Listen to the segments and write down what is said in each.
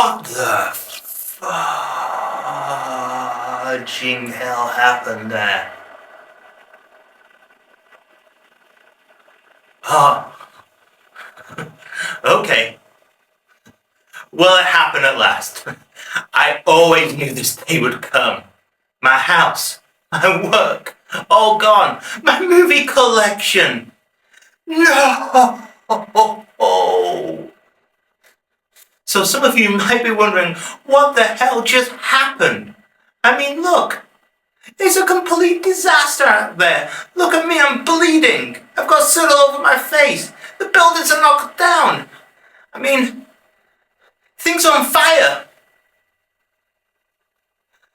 What the fudging hell happened there? Oh, okay. Well, it happened at last. I always knew this day would come. My house, my work, all gone. My movie collection. No! So some of you might be wondering, what the hell just happened? I mean, look. It's a complete disaster out there. Look at me, I'm bleeding. I've got soot all over my face. The buildings are knocked down. I mean, things are on fire.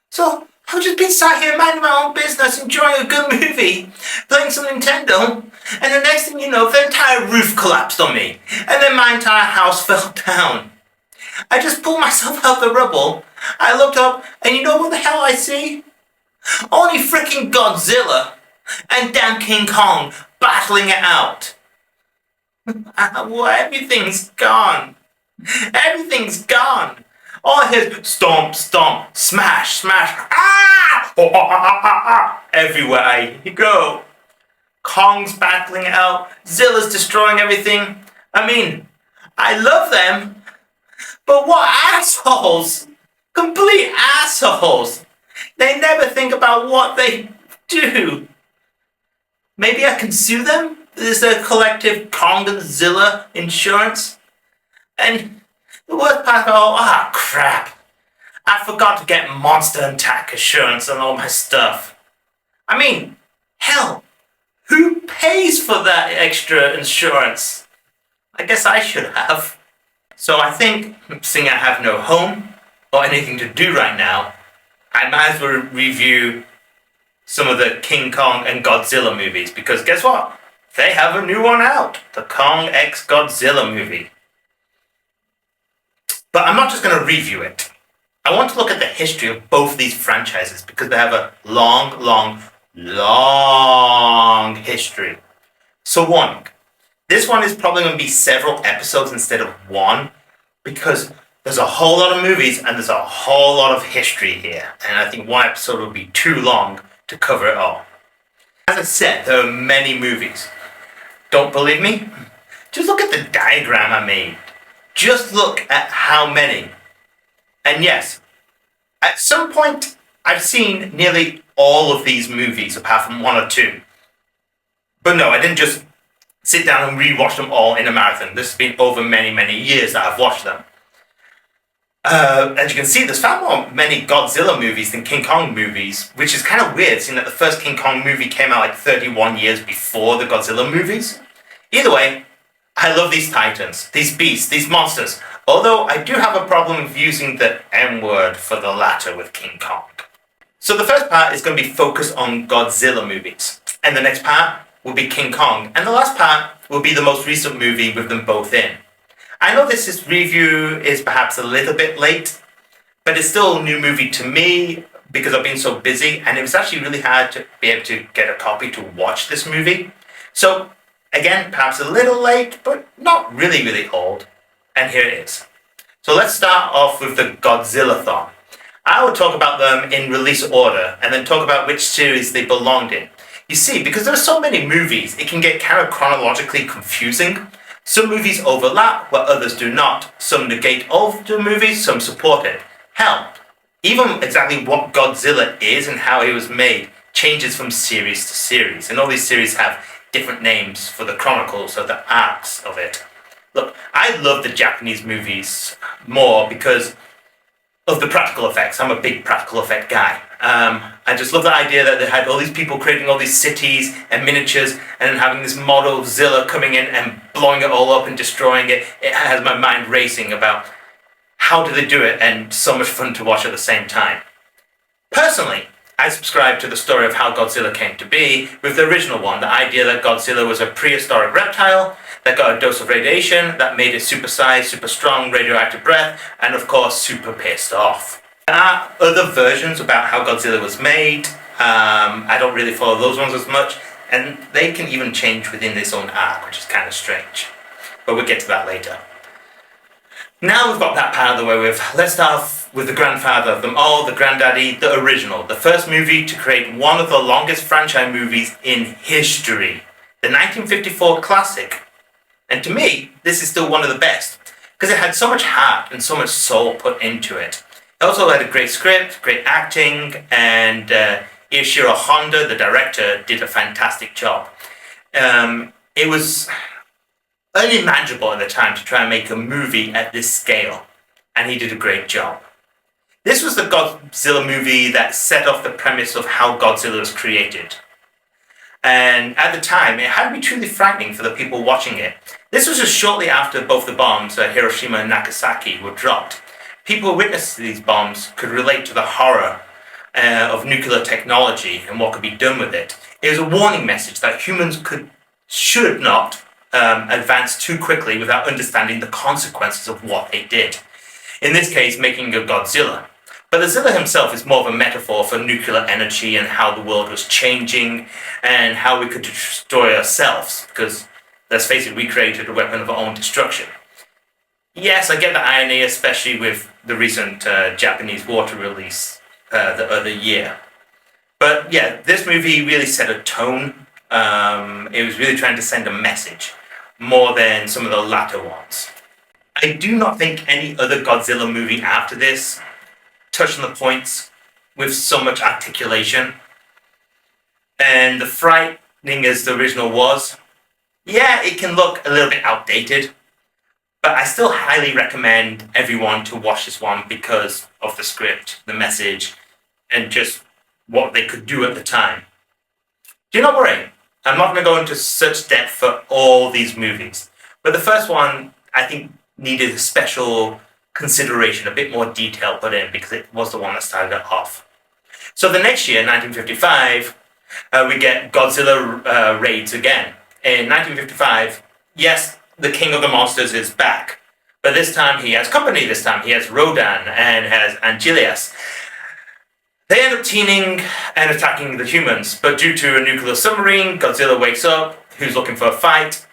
So, I've just been sat here minding my own business, enjoying a good movie, playing some Nintendo, and the next thing you know, the entire roof collapsed on me, and then my entire house fell down. I just pulled myself out the rubble. I looked up, and you know what the hell I see? Only freaking Godzilla and damn King Kong battling it out. Well, everything's gone. Everything's gone. All I hear is stomp, stomp, smash, smash, everywhere I go. Kong's battling it out. Zilla's destroying everything. I mean, I love them, but what assholes! Complete assholes! They never think about what they do. Maybe I can sue them? There's a collective Kong and Zilla insurance. And the worst part of all, crap. I forgot to get monster attack insurance on all my stuff. I mean, hell, who pays for that extra insurance? I guess I should have. So I think, seeing I have no home or anything to do right now, I might as well review some of the King Kong and Godzilla movies, because guess what? They have a new one out, the Kong X Godzilla movie. But I'm not just going to review it. I want to look at the history of both these franchises, because they have a long history. So warning, this one is probably going to be several episodes instead of one, because there's a whole lot of movies and there's a whole lot of history here, and I think one episode would be too long to cover it all. As I said, there are many movies. Don't believe me? Just look at the diagram I made. Just look at how many. And yes, at some point I've seen nearly all of these movies apart from one or two. But no, I didn't just sit down and rewatch them all in a marathon. This has been over many years that I've watched them. As you can see, there's far many Godzilla movies than King Kong movies, which is kind of weird, seeing that the first King Kong movie came out like 31 years before the Godzilla movies. Either way, I love these titans, these beasts, these monsters, although I do have a problem with using the M-word for the latter with King Kong. So the first part is going to be focused on Godzilla movies, and the next part will be King Kong, and the last part will be the most recent movie with them both in. I know this review is perhaps a little bit late, but it's still a new movie to me because I've been so busy, and it was actually really hard to be able to get a copy to watch this movie. So, again, perhaps a little late, but not really old. And here it is. So let's start off with the Godzilla-thon. I will talk about them in release order, and then talk about which series they belonged in. You see, because there are so many movies, it can get kind of chronologically confusing. Some movies overlap, while others do not. Some negate older movies, some support it. Hell, even exactly what Godzilla is and how he was made changes from series to series. And all these series have different names for the chronicles or the arcs of it. Look, I love the Japanese movies more because of the practical effects. I'm a big practical effect guy. I just love the idea that they had all these people creating all these cities and miniatures and then having this model of Zilla coming in and blowing it all up and destroying it. It has my mind racing about how do they do it, and so much fun to watch at the same time. Personally, I subscribe to the story of how Godzilla came to be with the original one, the idea that Godzilla was a prehistoric reptile that got a dose of radiation that made it supersized, super strong, radioactive breath, and of course super pissed off. There are other versions about how Godzilla was made. I don't really follow those ones as much, and they can even change within its own arc, which is kind of strange. But we'll get to that later. Now we've got that part of the way with, let's start off with the grandfather of them all, the granddaddy, the original. The first movie to create one of the longest franchise movies in history. The 1954 classic. And to me, this is still one of the best. Because it had so much heart and so much soul put into it. It also had a great script, great acting, and Ishiro Honda, the director, did a fantastic job. It was unimaginable at the time to try and make a movie at this scale, and he did a great job. This was the Godzilla movie that set off the premise of how Godzilla was created. And at the time, it had to be truly frightening for the people watching it. This was just shortly after both the bombs at Hiroshima and Nagasaki were dropped. People who witnessed these bombs could relate to the horror of nuclear technology and what could be done with it. It was a warning message that humans should not advance too quickly without understanding the consequences of what they did. In this case, making a Godzilla. But the Zilla himself is more of a metaphor for nuclear energy and how the world was changing and how we could destroy ourselves. Because, let's face it, we created a weapon of our own destruction. Yes, I get the irony, especially with the recent Japanese water release the other year. But yeah, this movie really set a tone. It was really trying to send a message, more than some of the latter ones. I do not think any other Godzilla movie after this touched on the points with so much articulation. And the frightening as the original was, yeah, it can look a little bit outdated, but I still highly recommend everyone to watch this one because of the script, the message, and just what they could do at the time. Do not worry, I'm not going to go into such depth for all these movies, but the first one, I think, needed a special consideration, a bit more detail put in because it was the one that started it off. So the next year, 1955, we get Godzilla raids again. In 1955, yes, the King of the Monsters is back, but this time he has company. This time he has Rodan and has Anguillas. They end up teaming and attacking the humans, but due to a nuclear submarine, Godzilla wakes up, who's looking for a fight.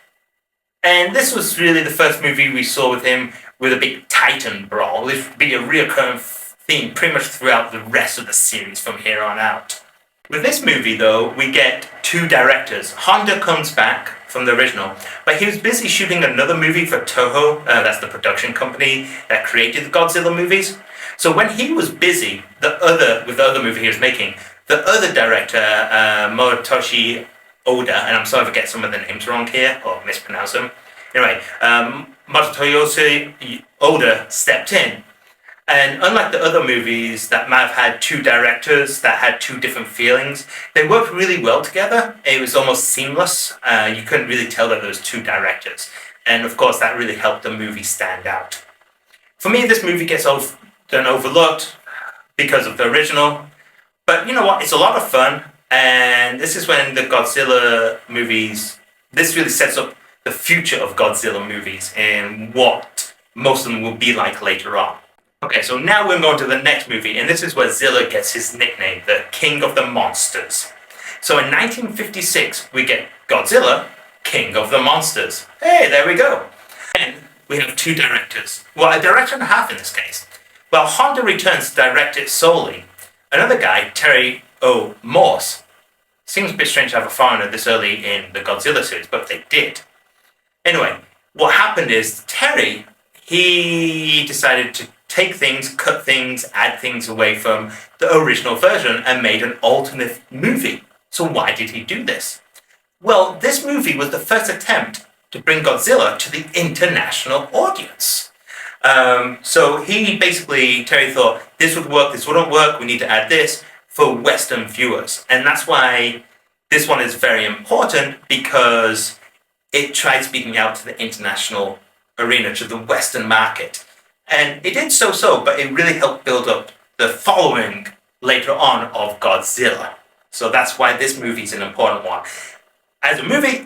And this was really the first movie we saw with him with a big Titan brawl. This would be a recurring theme pretty much throughout the rest of the series from here on out. With this movie, though, we get two directors. Honda comes back from the original, but he was busy shooting another movie for Toho, that's the production company that created the Godzilla movies. So when he was busy with the other movie he was making, the other director, Moritoshi Oda, and I'm sorry if I get some of the names wrong here, or mispronounce them. Anyway, Moritoshi Oda stepped in. And unlike the other movies that might have had two directors that had two different feelings, they worked really well together. It was almost seamless. You couldn't really tell that there was two directors. And of course, that really helped the movie stand out. For me, this movie gets overlooked because of the original. But you know what? It's a lot of fun. And this is when the Godzilla movies, this really sets up the future of Godzilla movies and what most of them will be like later on. Okay, so now we're going to the next movie, and this is where Zilla gets his nickname, the King of the Monsters. So in 1956, we get Godzilla, King of the Monsters. Hey, there we go. And we have two directors. Well, a director and a half in this case. Well, Honda returns to direct it solely. Another guy, Terry O. Morse. Seems a bit strange to have a foreigner this early in the Godzilla series, but they did. Anyway, what happened is Terry, he decided to take things, cut things, add things away from the original version and made an alternate movie. So why did he do this? Well, this movie was the first attempt to bring Godzilla to the international audience. So Terry thought, this would work, this wouldn't work, we need to add this for Western viewers. And that's why this one is very important, because it tried speaking out to the international arena, to the Western market. And it did so, but it really helped build up the following later on of Godzilla. So that's why this movie is an important one. As a movie,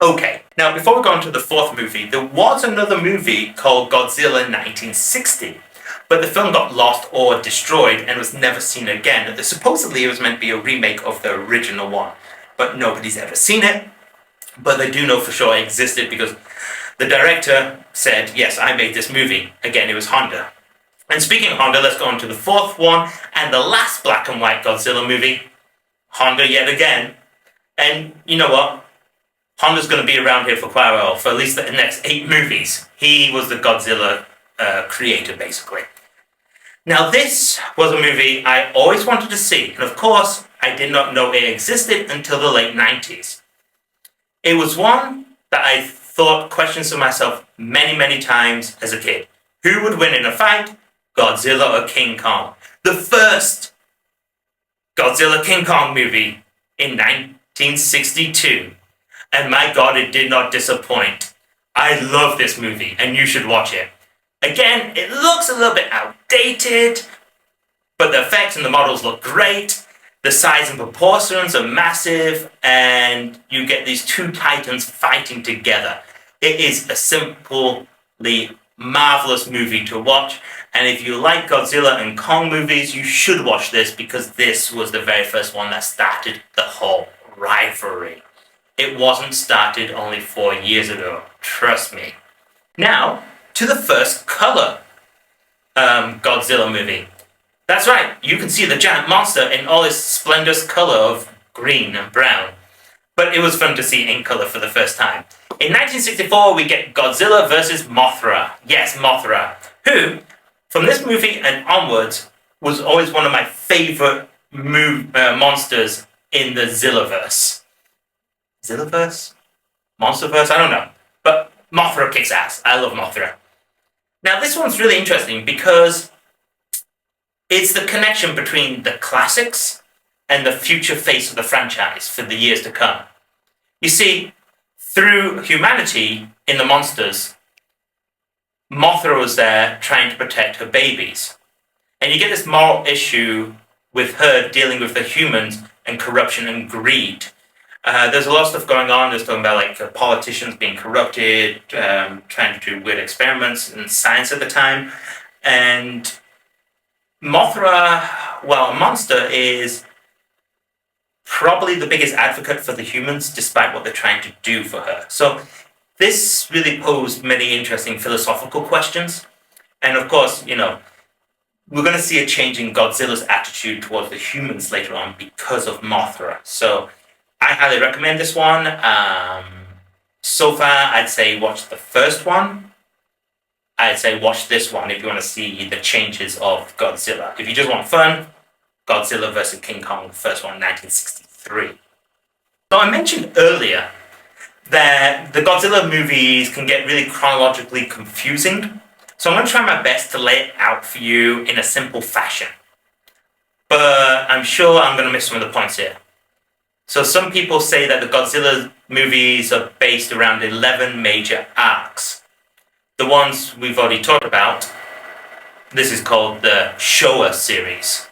okay. Now, before we go on to the fourth movie, there was another movie called Godzilla 1960. But the film got lost or destroyed and was never seen again. Supposedly, it was meant to be a remake of the original one. But nobody's ever seen it. But they do know for sure it existed because The director said, yes, I made this movie. Again, it was Honda. And speaking of Honda, let's go on to the fourth one and the last black and white Godzilla movie. Honda yet again. And you know what? Honda's going to be around here for quite a while, for at least the next 8 movies. He was the Godzilla creator, basically. Now, this was a movie I always wanted to see, and of course, I did not know it existed until the late 90s. It was one that I thought questions to myself many, many times as a kid. Who would win in a fight, Godzilla or King Kong? The first Godzilla King Kong movie in 1962. And my God, it did not disappoint. I love this movie, and you should watch it. Again, it looks a little bit outdated, but the effects and the models look great. The size and proportions are massive, and you get these 2 titans fighting together. It is a simply marvelous movie to watch, and if you like Godzilla and Kong movies, you should watch this, because this was the very first one that started the whole rivalry. It wasn't started only 4 years ago, trust me. Now, to the first color Godzilla movie. That's right, you can see the giant monster in all its splendorous color of green and brown. But it was fun to see in color for the first time. In 1964, we get Godzilla vs. Mothra. Yes, Mothra, who, from this movie and onwards, was always one of my favorite monsters in the Zillaverse. Zillaverse? Monsterverse? I don't know. But Mothra kicks ass. I love Mothra. Now, this one's really interesting because it's the connection between the classics and the future face of the franchise for the years to come. You see, through humanity in the monsters, Mothra was there trying to protect her babies. And you get this moral issue with her dealing with the humans and corruption and greed. There's a lot of stuff going on. There's talking about like politicians being corrupted, trying to do weird experiments in science at the time. And Mothra, well, a monster, is probably the biggest advocate for the humans, despite what they're trying to do for her. So this really posed many interesting philosophical questions. And of course, you know, we're going to see a change in Godzilla's attitude towards the humans later on because of Mothra. So I highly recommend this one. So far, I'd say watch the first one. I'd say watch this one if you want to see the changes of Godzilla. If you just want fun, Godzilla vs. King Kong, the first one, 1963. So I mentioned earlier that the Godzilla movies can get really chronologically confusing. So I'm going to try my best to lay it out for you in a simple fashion. But I'm sure I'm going to miss some of the points here. So some people say that the Godzilla movies are based around 11 major arcs. The ones we've already talked about, this is called the Showa series.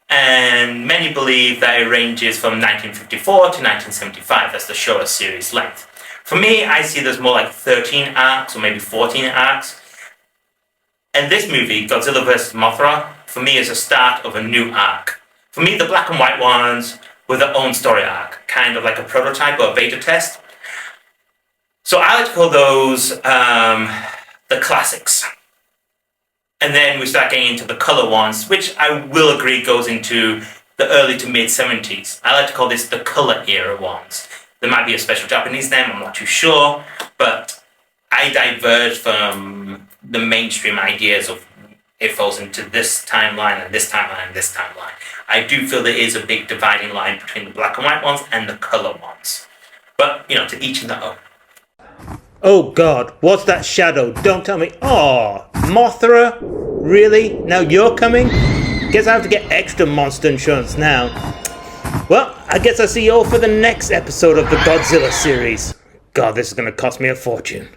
And many believe that it ranges from 1954 to 1975. That's the Showa series length. For me, I see there's more like 13 arcs or maybe 14 arcs. And this movie, Godzilla vs. Mothra, for me is a start of a new arc. For me, the black and white ones with their own story arc, kind of like a prototype or a beta test. So I like to call those the classics. And then we start getting into the color ones, which I will agree goes into the early to mid 70s. I like to call this the color era ones. There might be a special Japanese name, I'm not too sure, but I diverge from the mainstream ideas of it falls into this timeline and this timeline and this timeline. I do feel there is a big dividing line between the black and white ones and the color ones. But, you know, to each their own. Oh God, what's that shadow? Don't tell me. Oh, Mothra? Really? Now you're coming? Guess I have to get extra monster insurance now. Well, I guess I'll see you all for the next episode of the Godzilla series. God, this is going to cost me a fortune.